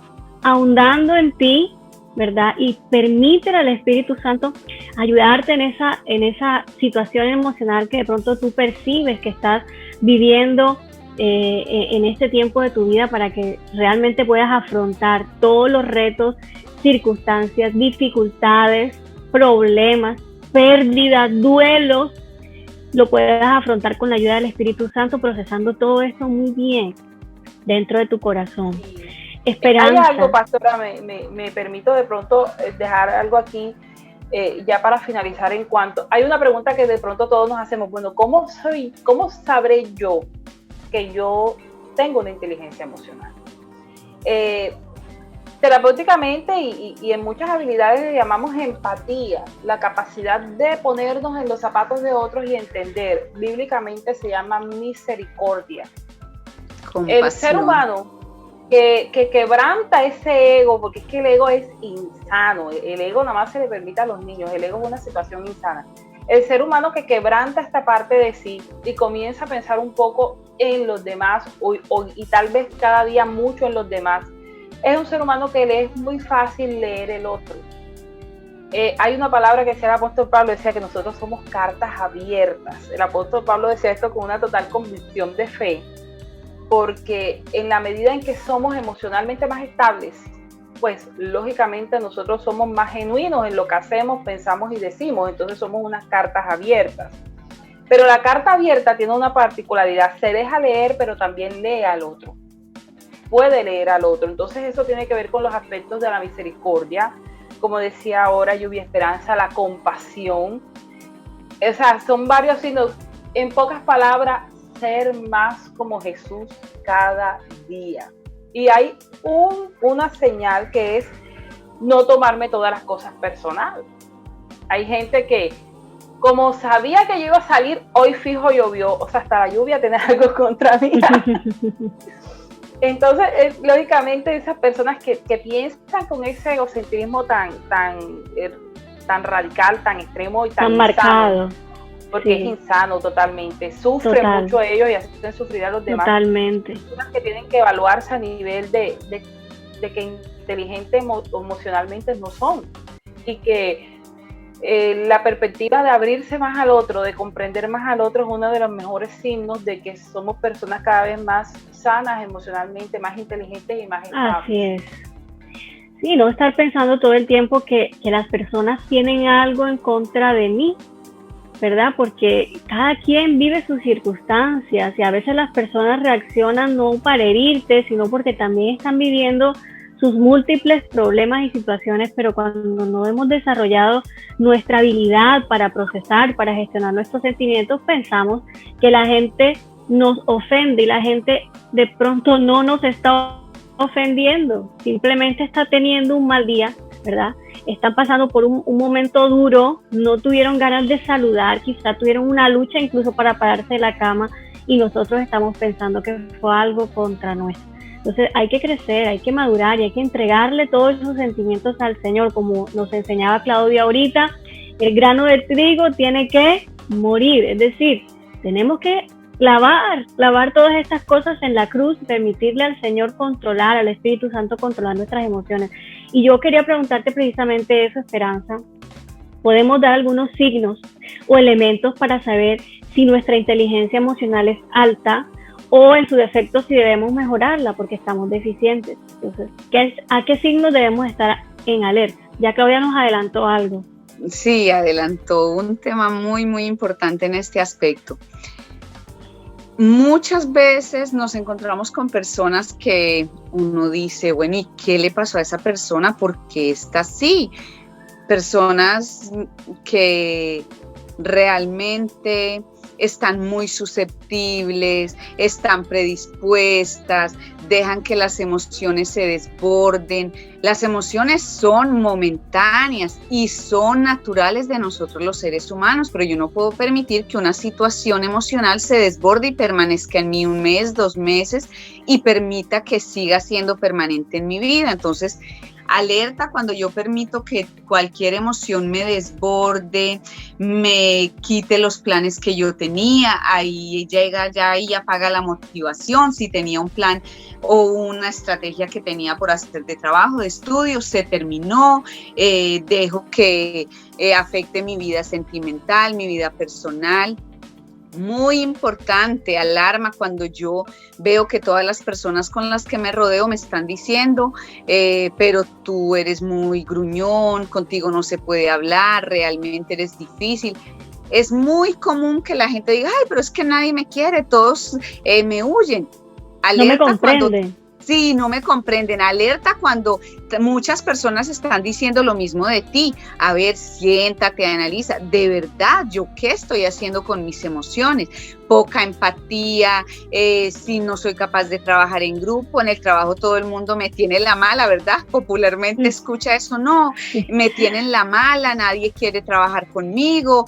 ahondando en ti, ¿verdad? Y permítele al Espíritu Santo ayudarte en esa situación emocional que de pronto tú percibes que estás viviendo en este tiempo de tu vida, para que realmente puedas afrontar todos los retos, circunstancias, dificultades, problemas, pérdidas, duelos. Lo puedas afrontar con la ayuda del Espíritu Santo, procesando todo esto muy bien dentro de tu corazón. Esperanza. Hay algo, pastora, me permito de pronto dejar algo aquí ya para finalizar en cuanto, hay una pregunta que de pronto todos nos hacemos, bueno, ¿cómo sabré yo que yo tengo una inteligencia emocional? Terapéuticamente y en muchas habilidades le llamamos empatía, la capacidad de ponernos en los zapatos de otros y entender. Bíblicamente se llama misericordia. Compasión. El ser humano que quebranta ese ego, porque es que el ego es insano, el ego nada más se le permite a los niños, el ego es una situación insana. El ser humano que quebranta esta parte de sí y comienza a pensar un poco en los demás y tal vez cada día mucho en los demás, es un ser humano que le es muy fácil leer el otro. Hay una palabra que decía el apóstol Pablo, decía que nosotros somos cartas abiertas. El apóstol Pablo decía esto con una total convicción de fe, porque en la medida en que somos emocionalmente más estables, pues lógicamente nosotros somos más genuinos en lo que hacemos, pensamos y decimos, entonces somos unas cartas abiertas. Pero la carta abierta tiene una particularidad, se deja leer, pero también lee al otro. Puede leer al otro, entonces eso tiene que ver con los aspectos de la misericordia, como decía ahora Lluvia Esperanza, la compasión, o sea, son varios signos, en pocas palabras, ser más como Jesús cada día. Y hay una señal que es no tomarme todas las cosas personal. Hay gente que, como sabía que yo iba a salir, hoy fijo llovió, o sea, hasta la lluvia tiene algo contra mí. Entonces, lógicamente, esas personas que piensan con ese egocentrismo tan radical, tan extremo y tan marcado, porque sí, es insano totalmente, sufren mucho ellos y hacen sufrir a los demás. Totalmente. Personas que tienen que evaluarse a nivel de que inteligentes emocionalmente no son, y que la perspectiva de abrirse más al otro, de comprender más al otro, es uno de los mejores signos de que somos personas cada vez más sanas emocionalmente, más inteligentes y más estables. Así es. Sí, no estar pensando todo el tiempo que las personas tienen algo en contra de mí, ¿verdad? Porque cada quien vive sus circunstancias y a veces las personas reaccionan no para herirte, sino porque también están viviendo sus múltiples problemas y situaciones, pero cuando no hemos desarrollado nuestra habilidad para procesar, para gestionar nuestros sentimientos, pensamos que la gente nos ofende y la gente de pronto no nos está ofendiendo, simplemente está teniendo un mal día, ¿verdad? Están pasando por un momento duro, no tuvieron ganas de saludar, quizá tuvieron una lucha incluso para pararse de la cama y nosotros estamos pensando que fue algo contra nuestro. Entonces hay que crecer, hay que madurar y hay que entregarle todos esos sentimientos al Señor, como nos enseñaba Claudia ahorita. El grano de trigo tiene que morir, es decir, tenemos que clavar todas estas cosas en la cruz, permitirle al Señor controlar, al Espíritu Santo controlar nuestras emociones. Y yo quería preguntarte precisamente eso, Esperanza. ¿Podemos dar algunos signos o elementos para saber si nuestra inteligencia emocional es alta o en su defecto si debemos mejorarla porque estamos deficientes? Entonces, ¿a qué signos debemos estar en alerta? Ya Claudia nos adelantó algo. Sí, adelantó un tema muy, muy importante en este aspecto. Muchas veces nos encontramos con personas que uno dice, bueno, ¿y qué le pasó a esa persona? ¿Por qué está así? Personas que realmente están muy susceptibles, están predispuestas, dejan que las emociones se desborden. Las emociones son momentáneas y son naturales de nosotros los seres humanos, pero yo no puedo permitir que una situación emocional se desborde y permanezca en mí 1 mes, 2 meses y permita que siga siendo permanente en mi vida. Entonces, alerta cuando yo permito que cualquier emoción me desborde, me quite los planes que yo tenía, ahí llega ya y apaga la motivación. Si tenía un plan o una estrategia que tenía por hacer de trabajo, de estudio, se terminó, dejo que afecte mi vida sentimental, mi vida personal. Muy importante, alarma cuando yo veo que todas las personas con las que me rodeo me están diciendo, pero tú eres muy gruñón, contigo no se puede hablar, realmente eres difícil. Es muy común que la gente diga, ay, pero es que nadie me quiere, todos me huyen. Alerta, no me comprende. Sí, no me comprenden. Alerta cuando muchas personas están diciendo lo mismo de ti. A ver, siéntate, analiza. De verdad, ¿yo qué estoy haciendo con mis emociones? Poca empatía, si no soy capaz de trabajar en grupo, en el trabajo todo el mundo me tiene la mala, ¿verdad? Popularmente escucha eso, no, me tienen la mala, nadie quiere trabajar conmigo.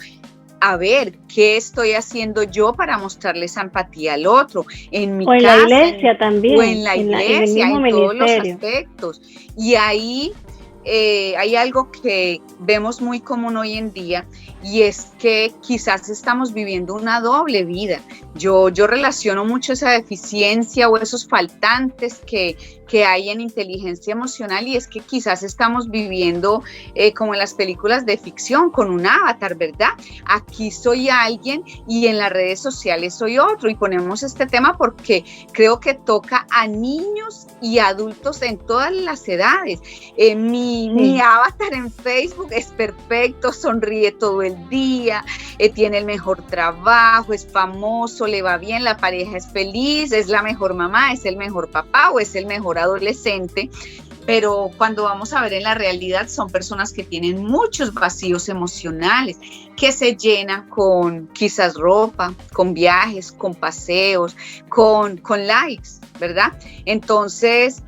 A ver, ¿qué estoy haciendo yo para mostrarle esa empatía al otro? En mi casa. O en casa, la iglesia también. O en la iglesia, en todos los aspectos. Y ahí hay algo que vemos muy común hoy en día, y es que quizás estamos viviendo una doble vida. Yo relaciono mucho esa deficiencia o esos faltantes que hay en inteligencia emocional, y es que quizás estamos viviendo como en las películas de ficción, con un avatar, ¿verdad? Aquí soy alguien y en las redes sociales soy otro, y ponemos este tema porque creo que toca a niños y adultos en todas las edades. Mi avatar en Facebook es perfecto, sonríe todo el día, tiene el mejor trabajo, es famoso, le va bien, la pareja es feliz, es la mejor mamá, es el mejor papá o es el mejor adolescente. Pero cuando vamos a ver en la realidad, son personas que tienen muchos vacíos emocionales, que se llenan con quizás ropa, con viajes, con paseos, con likes, ¿verdad? Entonces,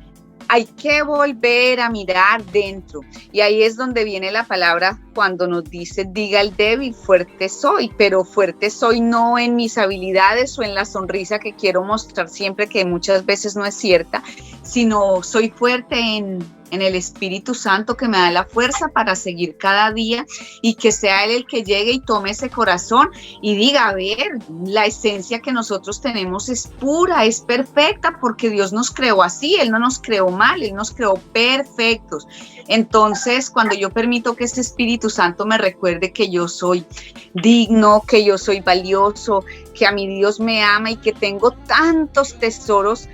hay que volver a mirar dentro, y ahí es donde viene la palabra cuando nos dice: diga el débil, fuerte soy, pero fuerte soy no en mis habilidades o en la sonrisa que quiero mostrar siempre, que muchas veces no es cierta, sino soy fuerte en el Espíritu Santo, que me da la fuerza para seguir cada día, y que sea Él el que llegue y tome ese corazón y diga: a ver, la esencia que nosotros tenemos es pura, es perfecta, porque Dios nos creó así, Él no nos creó mal, Él nos creó perfectos. Entonces, cuando yo permito que ese Espíritu Santo me recuerde que yo soy digno, que yo soy valioso, que a mi Dios me ama y que tengo tantos tesoros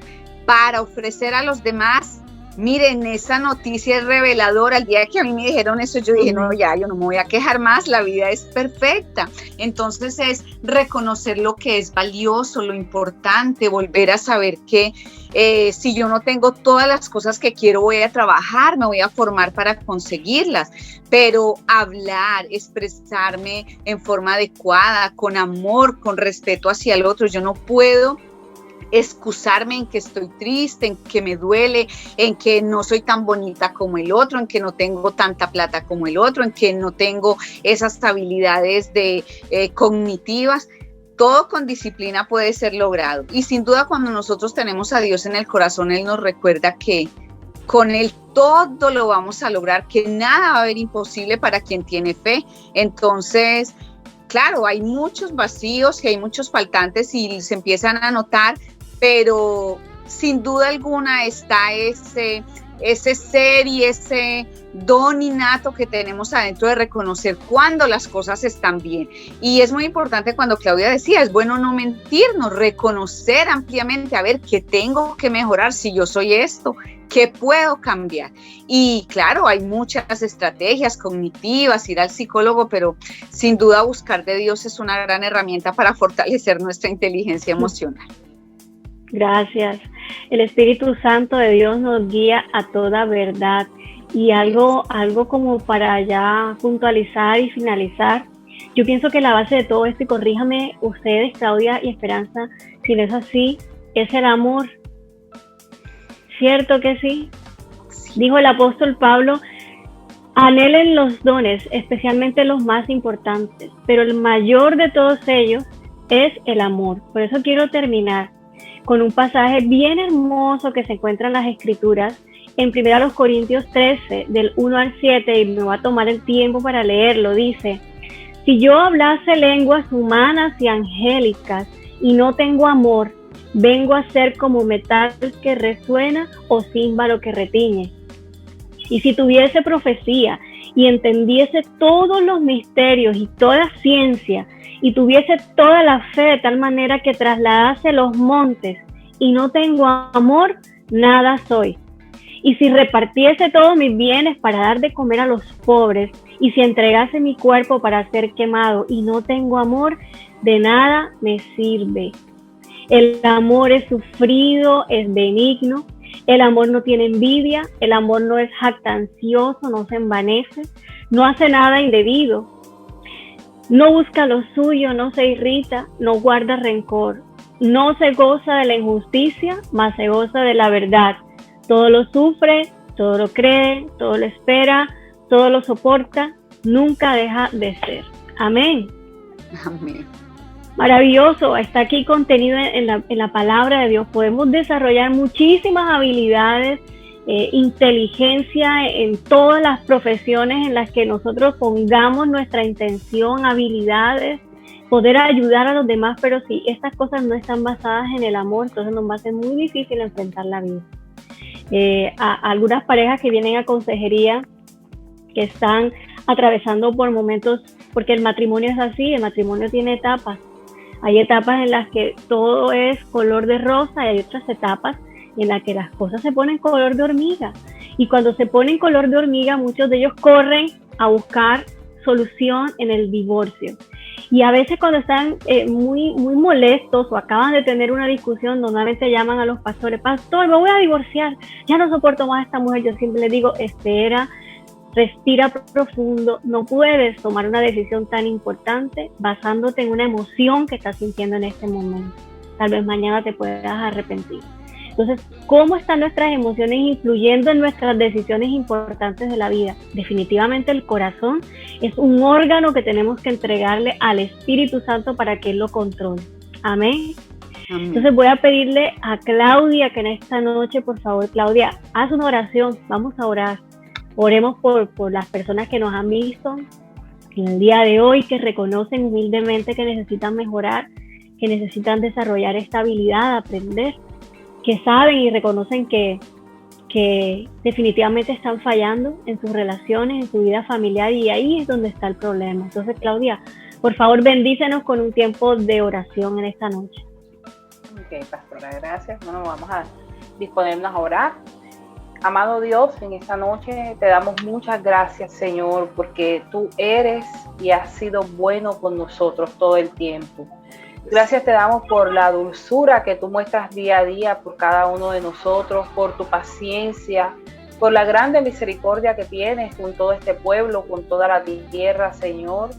para ofrecer a los demás. Miren, esa noticia es reveladora. El día que a mí me dijeron eso, yo dije: no, ya, yo no me voy a quejar más, la vida es perfecta. Entonces es reconocer lo que es valioso, lo importante, volver a saber que si yo no tengo todas las cosas que quiero, voy a trabajar, me voy a formar para conseguirlas, pero hablar, expresarme en forma adecuada, con amor, con respeto hacia el otro. Yo no puedo excusarme en que estoy triste, en que me duele, en que no soy tan bonita como el otro, en que no tengo tanta plata como el otro, en que no tengo esas habilidades cognitivas. Todo con disciplina puede ser logrado, y sin duda cuando nosotros tenemos a Dios en el corazón, Él nos recuerda que con Él todo lo vamos a lograr, que nada va a haber imposible para quien tiene fe. Entonces, claro, hay muchos vacíos y hay muchos faltantes y se empiezan a notar, pero sin duda alguna está ese ser y ese don innato que tenemos adentro de reconocer cuando las cosas están bien. Y es muy importante, cuando Claudia decía, es bueno no mentirnos, reconocer ampliamente, a ver, ¿qué tengo que mejorar? Si yo soy esto, ¿qué puedo cambiar? Y claro, hay muchas estrategias cognitivas, ir al psicólogo, pero sin duda buscar de Dios es una gran herramienta para fortalecer nuestra inteligencia emocional. Gracias. El Espíritu Santo de Dios nos guía a toda verdad. Y algo como para ya puntualizar y finalizar, yo pienso que la base de todo esto, y corríjame ustedes, Claudia y Esperanza, si no es así, es el amor. ¿Cierto que sí? Dijo el apóstol Pablo: anhelen los dones, especialmente los más importantes, pero el mayor de todos ellos es el amor. Por eso quiero terminar con un pasaje bien hermoso que se encuentra en las Escrituras, en 1 Corintios 13, del 1 al 7, y me voy a tomar el tiempo para leerlo. Dice: si yo hablase lenguas humanas y angélicas y no tengo amor, vengo a ser como metal que resuena o címbalo que retiñe. Y si tuviese profecía y entendiese todos los misterios y toda ciencia, y tuviese toda la fe de tal manera que trasladase los montes, y no tengo amor, nada soy. Y si repartiese todos mis bienes para dar de comer a los pobres, y si entregase mi cuerpo para ser quemado, y no tengo amor, de nada me sirve. El amor es sufrido, es benigno, El amor no tiene envidia, el amor no es jactancioso, no se envanece, no hace nada indebido, no busca lo suyo, no se irrita, no guarda rencor, no se goza de la injusticia, mas se goza de la verdad. Todo lo sufre, todo lo cree, todo lo espera, todo lo soporta, nunca deja de ser. Amén. Amén. Maravilloso, está aquí contenido en la palabra de Dios. Podemos desarrollar muchísimas habilidades, inteligencia en todas las profesiones en las que nosotros pongamos nuestra intención, habilidades, poder ayudar a los demás, pero si estas cosas no están basadas en el amor, entonces nos va a ser muy difícil enfrentar la vida. A algunas parejas que vienen a consejería, que están atravesando por momentos, porque el matrimonio es así, el matrimonio tiene etapas. Hay etapas en las que todo es color de rosa y hay otras etapas en las que las cosas se ponen color de hormiga. Y cuando se ponen color de hormiga, muchos de ellos corren a buscar solución en el divorcio. Y a veces cuando están muy molestos o acaban de tener una discusión, normalmente llaman a los pastores: pastor, me voy a divorciar, ya no soporto más a esta mujer. Yo siempre les digo: espera, respira profundo, no puedes tomar una decisión tan importante basándote en una emoción que estás sintiendo en este momento. Tal vez mañana te puedas arrepentir. Entonces, ¿cómo están nuestras emociones influyendo en nuestras decisiones importantes de la vida? Definitivamente el corazón es un órgano que tenemos que entregarle al Espíritu Santo para que Él lo controle. Amén. Amén. Entonces voy a pedirle a Claudia que en esta noche, por favor, Claudia, haz una oración. Vamos a orar. Oremos por las personas que nos han visto en el día de hoy, que reconocen humildemente que necesitan mejorar, que necesitan desarrollar esta habilidad de aprender, que saben y reconocen que definitivamente están fallando en sus relaciones, en su vida familiar, y ahí es donde está el problema. Entonces, Claudia, por favor, bendícenos con un tiempo de oración en esta noche. Ok, pastora, gracias. Bueno, vamos a disponernos a orar. Amado Dios, en esta noche te damos muchas gracias, Señor, porque tú eres y has sido bueno con nosotros todo el tiempo. Gracias te damos por la dulzura que tú muestras día a día por cada uno de nosotros, por tu paciencia, por la grande misericordia que tienes con todo este pueblo, con toda la tierra, Señor.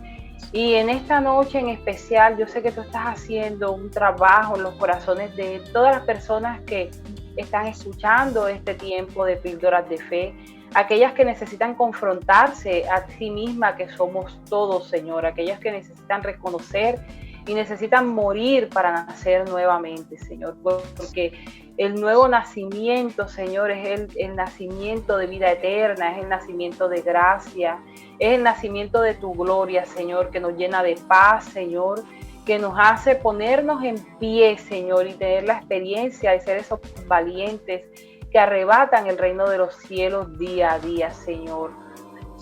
Y en esta noche en especial, yo sé que tú estás haciendo un trabajo en los corazones de todas las personas que están escuchando este tiempo de píldoras de fe, aquellas que necesitan confrontarse a sí mismas, que somos todos, Señor, aquellas que necesitan reconocer y necesitan morir para nacer nuevamente, Señor, porque el nuevo nacimiento, Señor, es el nacimiento de vida eterna, es el nacimiento de gracia, es el nacimiento de tu gloria, Señor, que nos llena de paz, Señor, que nos hace ponernos en pie, Señor, y tener la experiencia de ser esos valientes que arrebatan el reino de los cielos día a día, Señor.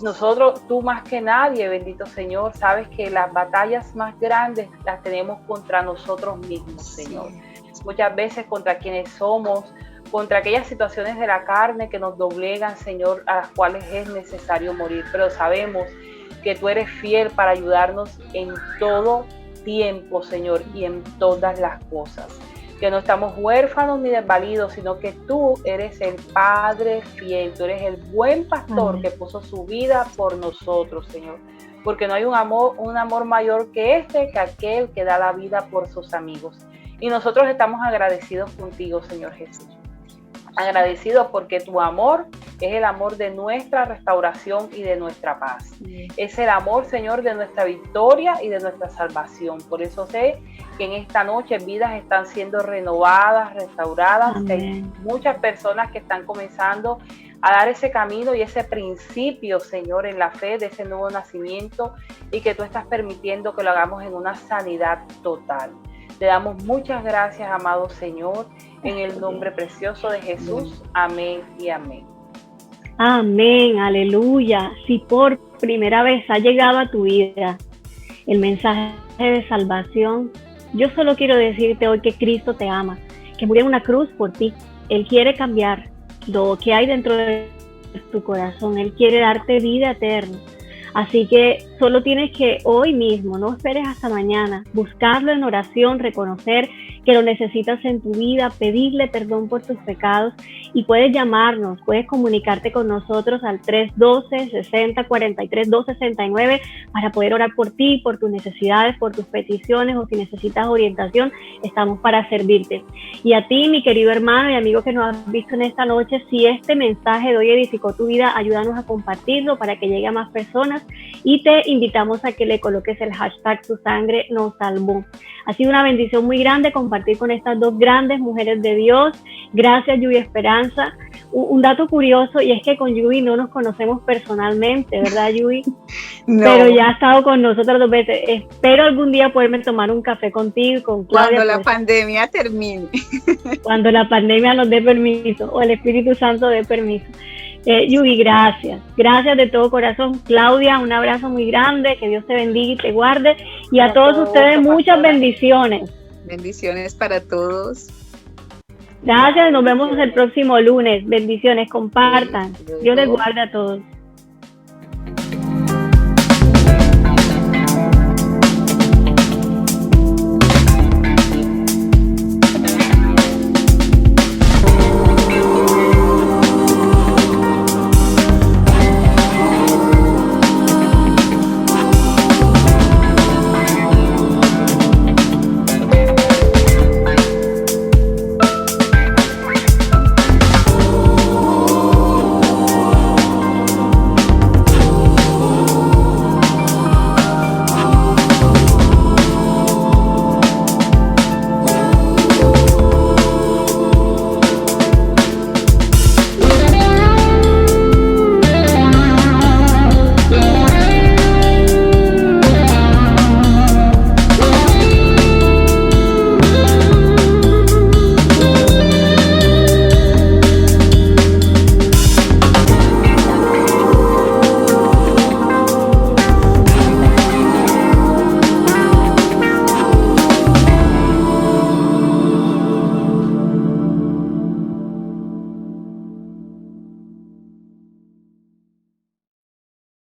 Nosotros, tú más que nadie, bendito Señor, sabes que las batallas más grandes las tenemos contra nosotros mismos, Señor. Muchas veces contra quienes somos, contra aquellas situaciones de la carne que nos doblegan, Señor, a las cuales es necesario morir. Pero sabemos que tú eres fiel para ayudarnos en todo tiempo, Señor, y en todas las cosas. Que no estamos huérfanos ni desvalidos, sino que tú eres el Padre fiel, tú eres el buen pastor que puso su vida por nosotros, Señor. Porque no hay un amor mayor que este, que aquel que da la vida por sus amigos. Y nosotros estamos agradecidos contigo, Señor Jesús. Agradecidos porque tu amor es el amor de nuestra restauración y de nuestra paz. Es el amor, Señor, de nuestra victoria y de nuestra salvación. Por eso sé que en esta noche vidas están siendo renovadas, restauradas. Hay muchas personas que están comenzando a dar ese camino y ese principio, Señor, en la fe de ese nuevo nacimiento, y que tú estás permitiendo que lo hagamos en una sanidad total. Te damos muchas gracias, amado Señor, en el nombre precioso de Jesús. Amén y amén. Amén, aleluya. Si por primera vez ha llegado a tu vida el mensaje de salvación, yo solo quiero decirte hoy que Cristo te ama, que murió en una cruz por ti. Él quiere cambiar lo que hay dentro de tu corazón. Él quiere darte vida eterna. Así que solo tienes que hoy mismo, no esperes hasta mañana, buscarlo en oración, reconocer que lo necesitas en tu vida, pedirle perdón por tus pecados, y puedes llamarnos, puedes comunicarte con nosotros al 312-6043-269 para poder orar por ti, por tus necesidades, por tus peticiones, o si necesitas orientación, estamos para servirte. Y a ti, mi querido hermano y amigo que nos has visto en esta noche, si este mensaje de hoy edificó tu vida, ayúdanos a compartirlo para que llegue a más personas, y te invitamos a que le coloques el hashtag Tu Sangre Nos Salvó. Ha sido una bendición muy grande compartir con estas dos grandes mujeres de Dios. Gracias, Yubi Esperanza. Un dato curioso, y es que con Yubi no nos conocemos personalmente, ¿verdad, Yubi? No. Pero ya ha estado con nosotros 2 veces. Espero algún día poderme tomar un café contigo, con Claudia. Cuando la pandemia termine. Cuando la pandemia nos dé permiso, o el Espíritu Santo dé permiso. Yubi, gracias de todo corazón. Claudia, un abrazo muy grande, que Dios te bendiga y te guarde, y a todos ustedes muchas bendiciones. Bendiciones para todos. Gracias, nos vemos el próximo lunes. Bendiciones, compartan. Dios les guarde a todos.